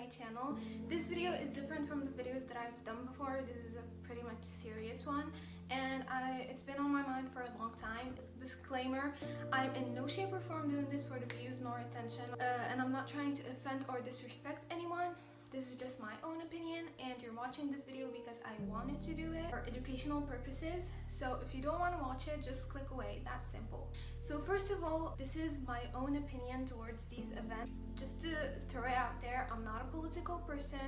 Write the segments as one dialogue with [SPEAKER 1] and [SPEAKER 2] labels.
[SPEAKER 1] my channel. This video is different from the videos that I've done before. This is a pretty much serious one, and it's been on my mind for a long time. Disclaimer, I'm in no shape or form doing this for the views nor attention, and I'm not trying to offend or disrespect anyone. This is just my own opinion, and you're watching this video because I wanted to do it for educational purposes. So if you don't want to watch it, just click away. That's simple. So first of all, this is my own opinion towards these events. Just to throw it out there, I'm not a political person.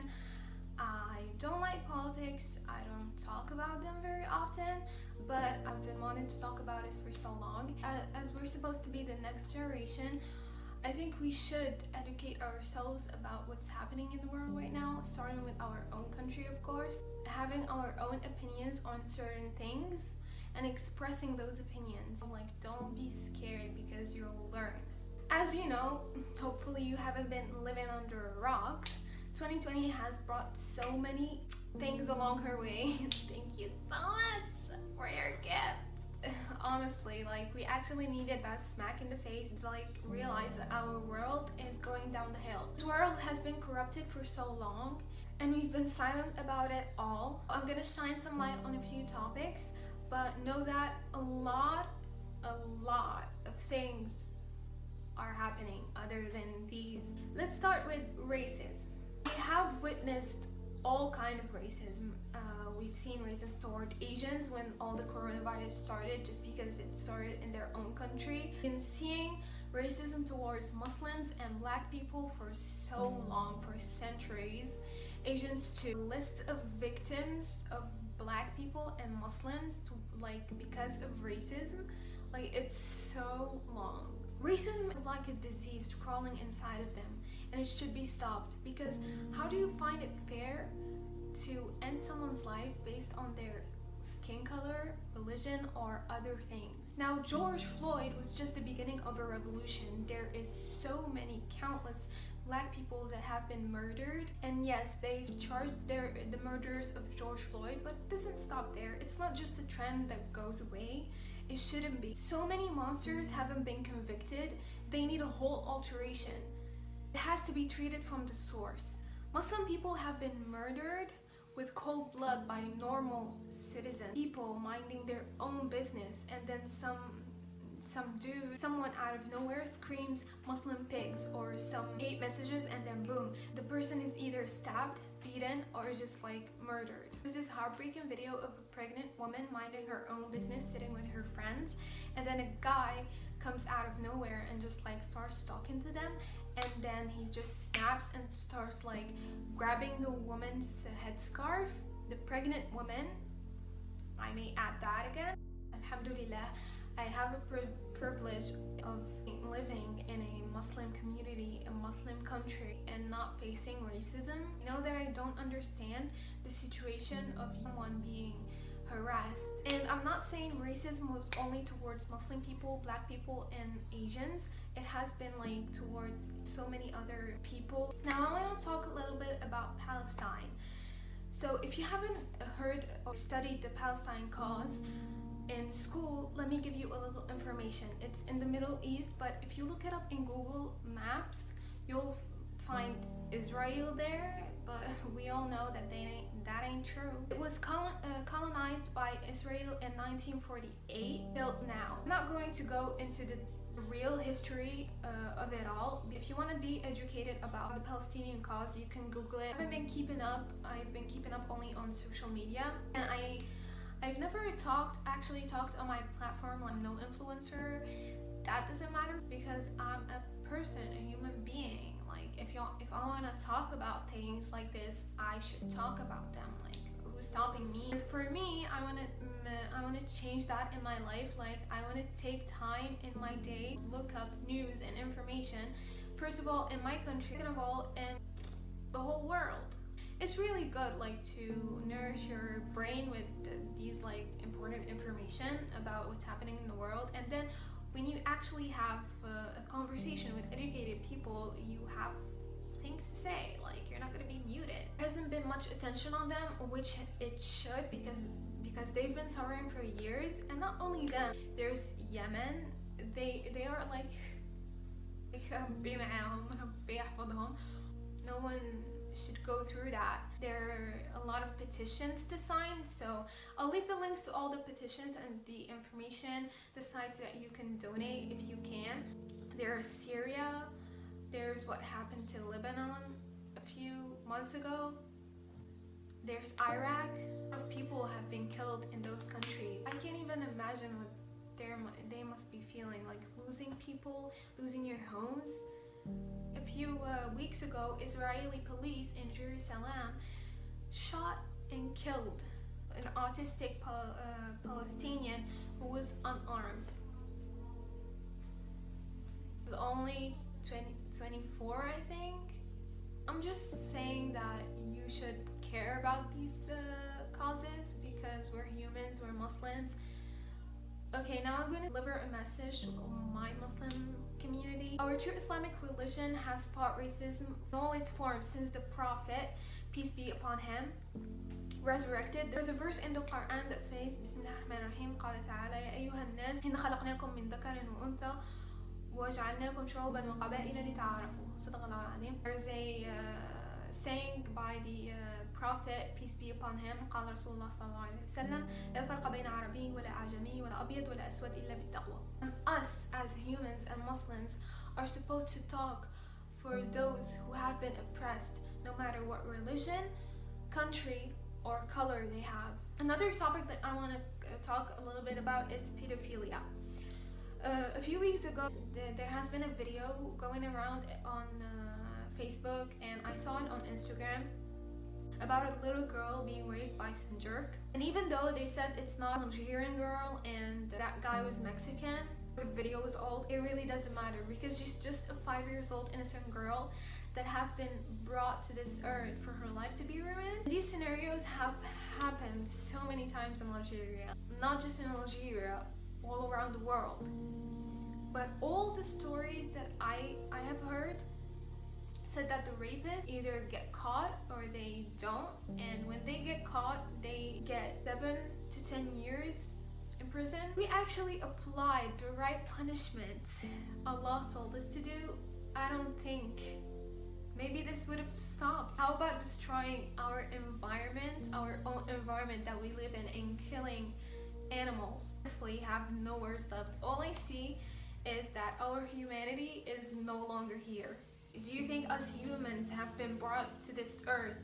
[SPEAKER 1] I don't like politics. I don't talk about them very often, but I've been wanting to talk about it for so long. As we're supposed to be the next generation, I think we should educate ourselves about what's happening in the world right now, starting with our own country, of course. Having our own opinions on certain things and expressing those opinions. Like, don't be scared because you'll learn. As you know, hopefully you haven't been living under a rock. 2020 has brought so many things along her way. Thank you so much for your gift. Honestly, like, we actually needed that smack in the face to like realize that our world is going down the hill. This world has been corrupted for so long and we've been silent about it all. I'm gonna shine some light on a few topics, but know that a lot of things are happening other than these. Let's start with racism. We have witnessed all kind of racism. We've seen racism toward Asians when all the coronavirus started, just because it started in their own country. We've been seeing racism towards Muslims and black people for so long, for centuries. Asians too. List of victims of black people and Muslims because of racism, like, it's so long. Racism is like a disease crawling inside of them, and it should be stopped, because how do you find it fair to end someone's life based on their skin color, religion, or other things? Now, George Floyd was just the beginning of a revolution. There is so many countless black people that have been murdered, and yes, they've charged the murderers of George Floyd, but it doesn't stop there. It's not just a trend that goes away. It shouldn't be. So many monsters haven't been convicted. They need a whole alteration. It has to be treated from the source. Muslim people have been murdered with cold blood by normal citizens, people minding their own business, and then someone out of nowhere screams Muslim pigs or some hate messages, and then boom, the person is either stabbed, beaten, or just like murdered. There's this heartbreaking video of a pregnant woman minding her own business, sitting with her friends, and then a guy comes out of nowhere and just like starts talking to them, and then he just snaps and starts like grabbing the woman's headscarf, the pregnant woman. I may add that again. Alhamdulillah, I have a privilege of living in a Muslim community, a Muslim country, and not facing racism. You know that I don't understand the situation of someone being harassed. And I'm not saying racism was only towards Muslim people, black people, and Asians. It has been like towards so many other people. Now I want to talk a little bit about Palestine. So if you haven't heard or studied the Palestine cause in school, let me give you a little information. It's in the Middle East, but if you look it up in Google Maps, you'll find Israel there, but we all know that that ain't true. It was colonized by Israel in 1948 till now. I'm not going to go into the real history of it all. If you want to be educated about the Palestinian cause, you can Google it. I haven't been keeping up. I've been keeping up only on social media, and I've never actually talked on my platform. I'm no influencer. That doesn't matter, because I'm a person, a human being. Like, if I want to talk about things like this, I should talk about them. Like, who's stopping me? And for me, I want to change that in my life. Like, I want to take time in my day, look up news and information. First of all, in my country, second of all, in the whole world. It's really good, like, to nourish your brain with these like important information about what's happening in the world, and then when you actually have a conversation with educated people, you have things to say. Like, you're not going to be muted. There hasn't been much attention on them, which it should, because they've been suffering for years. And not only them, there's Yemen. They are like no one should go through that. There are a lot of petitions to sign, so I'll leave the links to all the petitions and the information, the sites that you can donate if you can. There's Syria, there's what happened to Lebanon a few months ago, there's Iraq. A lot of people have been killed in those countries. I can't even imagine what they must be feeling, like losing people, losing your homes. A few weeks ago, Israeli police in Jerusalem shot and killed an autistic Palestinian who was unarmed. He was only 24, I think. I'm just saying that you should care about these causes because we're humans, we're Muslims. Okay, now I'm going to deliver a message to my Muslim community. Our true Islamic religion has fought racism in all its forms since the Prophet, peace be upon him, resurrected. There's a verse in the Quran that says, Bismillah ar-Rahman ar-Rahim, قال تعالى يا أيها الناس إن خلقناكم من ذكر وأنثى وجعلناكم شعوبا وقبائل لتعارفوا. صدق الله العظيم. There's a saying by the Prophet, peace be upon him, قال رسول الله صلى الله عليه وسلم لا فرق بين عربي ولا أعجمي ولا أبيض ولا أسود إلا بالتقوى. And us as humans and Muslims are supposed to talk for those who have been oppressed, no matter what religion, country, or color they have. Another topic that I want to talk a little bit about is pedophilia. A few weeks ago, there has been a video going around on Facebook, and I saw it on Instagram, about a little girl being raped by some jerk. And even though they said it's not an Algerian girl and that guy was Mexican, the video was old, it really doesn't matter because she's just a 5-year-old innocent girl that have been brought to this earth for her life to be ruined. These scenarios have happened so many times in Algeria, not just in Algeria, all around the world. But all the stories that I have heard said that the rapists either get caught or they don't, and when they get caught they get 7 to 10 years in prison. We actually applied the right punishment Allah told us to do. I don't think maybe this would have stopped. How about destroying our environment, our own environment that we live in, and killing animals? Honestly, have no words left. All I see is that our humanity is no longer here. Do you think us humans have been brought to this earth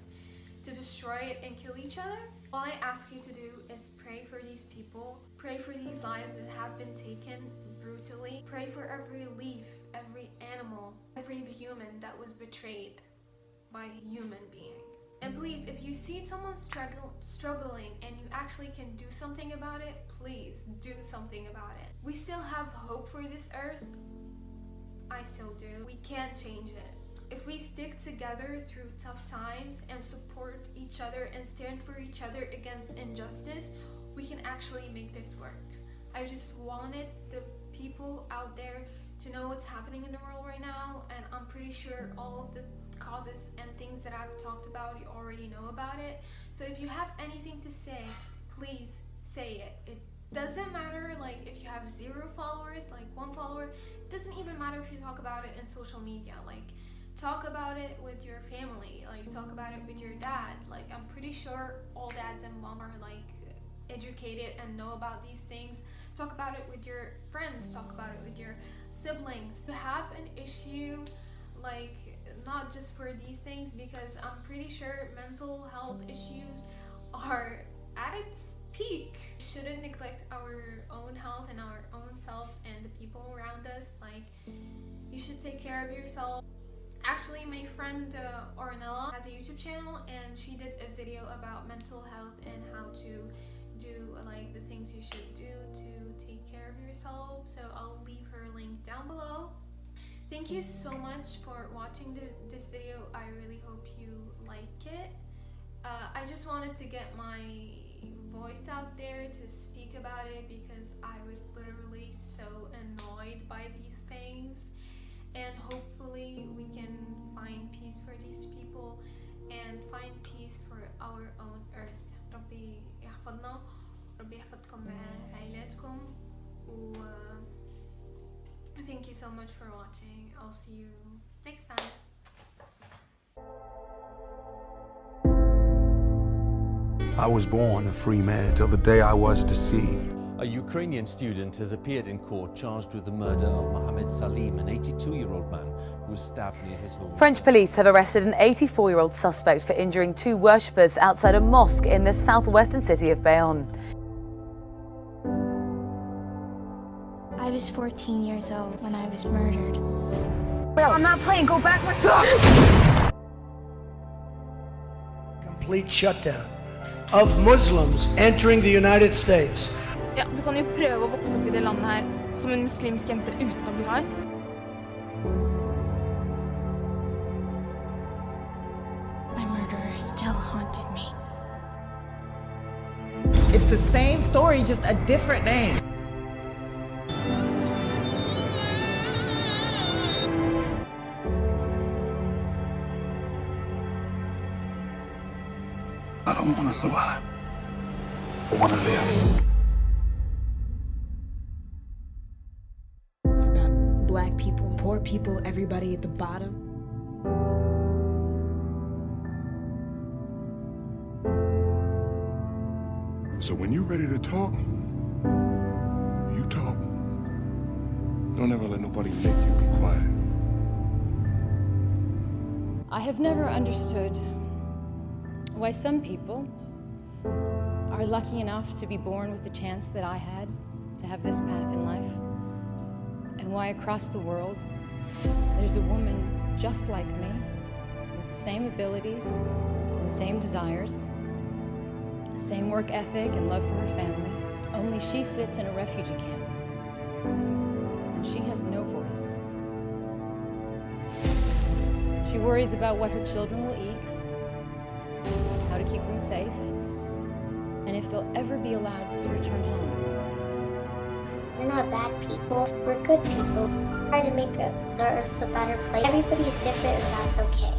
[SPEAKER 1] to destroy it and kill each other? All I ask you to do is pray for these people, pray for these lives that have been taken brutally, pray for every leaf, every animal, every human that was betrayed by a human being. And please, if you see someone struggling and you actually can do something about it, please do something about it. We still have hope for this earth. I still do. We can't change it. If we stick together through tough times and support each other and stand for each other against injustice, we can actually make this work. I just wanted the people out there to know what's happening in the world right now, and I'm pretty sure all of the causes and things that I've talked about, you already know about it. So if you have anything to say, please say it. It doesn't matter like if you have 0 followers, like 1 follower. It doesn't even matter if you talk about it in social media. Like, talk about it with your family, like talk about it with your dad. Like, I'm pretty sure all dads and mom are like educated and know about these things. Talk about it with your friends, talk about it with your siblings. If you have an issue, like, not just for these things, because I'm pretty sure mental health issues are at its peak. We shouldn't neglect our own health and our own selves and the people around us. Like, you should take care of yourself. Actually, my friend Ornella has a YouTube channel, and she did a video about mental health and how to do like the things you should do to take care of yourself. So I'll leave her link down below. Thank you so much for watching this video. I really hope you like it. I just wanted to get my voice out there to speak about it because I was literally so annoyed by these things, and hopefully we can find peace for these people and find peace for our own earth. ربي يحفظنا، ربي يحفظكم مع عائلاتكم. Thank you so much for watching. I'll see you next time.
[SPEAKER 2] I was born a free man till the day I was deceived.
[SPEAKER 3] A Ukrainian student has appeared in court charged with the murder of Mohammed Salim, an 82-year-old man who was stabbed near his home.
[SPEAKER 4] French police have arrested an 84-year-old suspect for injuring two worshippers outside a mosque in the southwestern city of Bayonne.
[SPEAKER 5] I was 14 years old when I was murdered.
[SPEAKER 4] Well, I'm not playing, go back.
[SPEAKER 6] Complete shutdown of Muslims entering the United States.
[SPEAKER 7] Ja, du kan jo prøve å vokse opp i det landet her som en muslimsk jente uten å bli her.
[SPEAKER 5] My murderer still haunted me.
[SPEAKER 8] It's the same story, just a different name.
[SPEAKER 2] I don't want to survive. I want to live.
[SPEAKER 9] It's about black people, poor people, everybody at the bottom.
[SPEAKER 10] So when you're ready to talk, you talk. Don't ever let nobody make you be quiet.
[SPEAKER 11] I have never understood why some people are lucky enough to be born with the chance that I had to have this path in life, and why across the world there's a woman just like me with the same abilities and the same desires, the same work ethic and love for her family, only she sits in a refugee camp and she has no voice. She worries about what her children will eat, how to keep them safe, and if they'll ever be allowed to return home.
[SPEAKER 5] We're not bad people, we're good people. Try to make the earth a better place. Everybody is different and that's okay.